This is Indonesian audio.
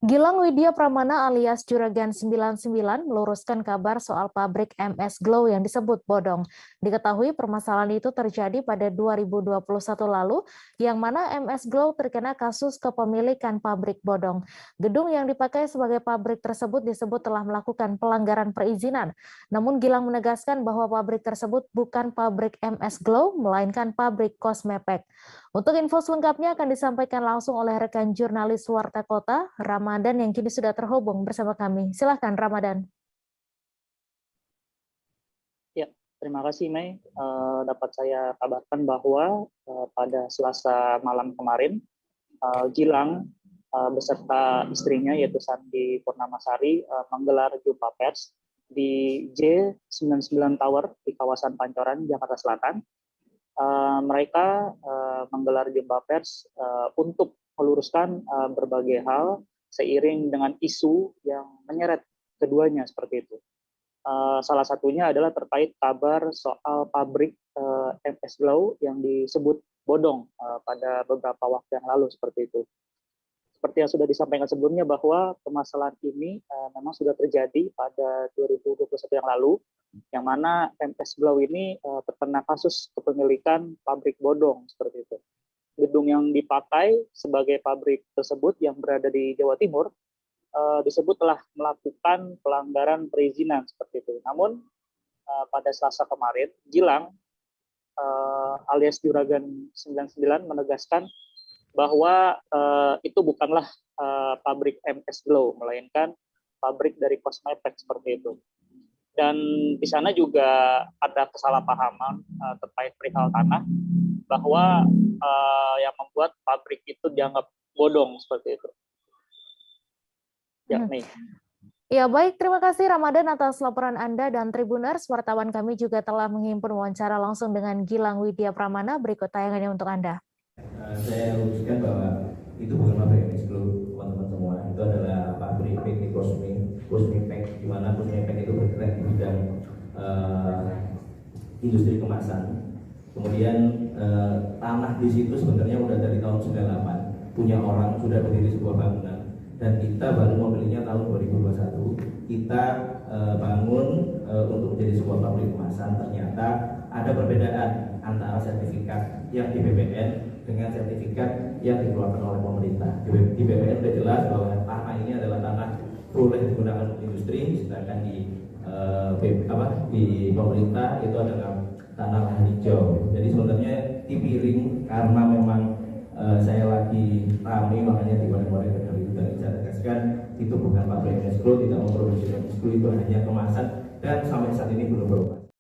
Gilang Widya Pramana alias Juragan 99 meluruskan kabar soal pabrik MS Glow yang disebut bodong. Diketahui permasalahan itu terjadi pada 2021 lalu, yang mana MS Glow terkena kasus kepemilikan pabrik bodong. Gedung yang dipakai sebagai pabrik tersebut disebut telah melakukan pelanggaran perizinan. Namun Gilang menegaskan bahwa pabrik tersebut bukan pabrik MS Glow, melainkan pabrik Cosmepek. Untuk info selengkapnya akan disampaikan langsung oleh rekan jurnalis Warta Kota, Ramadan, yang kini sudah terhubung bersama kami. Silahkan Ramadan. Ya, terima kasih Mei. Dapat saya kabarkan bahwa pada Selasa malam kemarin, Gilang beserta istrinya yaitu Sandi Purnamasari menggelar jumpa pers di J99 Tower di kawasan Pancoran, Jakarta Selatan. Mereka menggelar jumpa pers untuk meluruskan berbagai hal seiring dengan isu yang menyeret keduanya seperti itu. Salah satunya adalah terkait kabar soal pabrik MS Glow yang disebut bodong pada beberapa waktu yang lalu seperti itu. Seperti yang sudah disampaikan sebelumnya bahwa permasalahan ini memang sudah terjadi pada 2021 yang lalu, yang mana MS Glow ini terkena kasus kepemilikan pabrik bodong seperti itu. Gedung yang dipakai sebagai pabrik tersebut yang berada di Jawa Timur disebut telah melakukan pelanggaran perizinan seperti itu. Namun pada Selasa kemarin, Gilang alias Juragan 99 menegaskan bahwa itu bukanlah pabrik MS Glow, melainkan pabrik dari Cosmepek seperti itu. Dan di sana juga ada kesalahpahaman terkait perihal tanah, bahwa yang membuat pabrik itu dianggap bodong seperti itu. Ya, Mei. Ya, baik, terima kasih Ramadan atas laporan Anda, dan Tribuners, wartawan kami juga telah menghimpun wawancara langsung dengan Gilang Widya Pramana. Berikut tayangannya untuk Anda. Saya luruskan bahwa itu bukan pabrik MS Glow, teman-teman semua. Itu adalah pabrik PT Cosmepek, di mana Cosmepek itu bergerak di bidang industri kemasan. Kemudian tanah di situ sebenarnya sudah dari tahun 98, punya orang, sudah berdiri sebuah bangunan, dan kita baru membelinya tahun 2021. Kita bangun untuk menjadi sebuah pabrik kemasan. Ternyata ada perbedaan antara sertifikat yang di BPN dengan sertifikat yang dikeluarkan oleh pemerintah. Di BPN sudah jelas bahwa tanah ini adalah tanah boleh digunakan untuk industri, sedangkan di pemerintah itu adalah tanah lahan hijau. Jadi sebenarnya dipiring karena memang saya lagi ramai, makanya tiba-tiba itu dari saya tegaskan itu bukan pabrik MS Glow, tidak memproduksi MS Glow, itu hanya kemasan dan sampai saat ini belum beroperasi.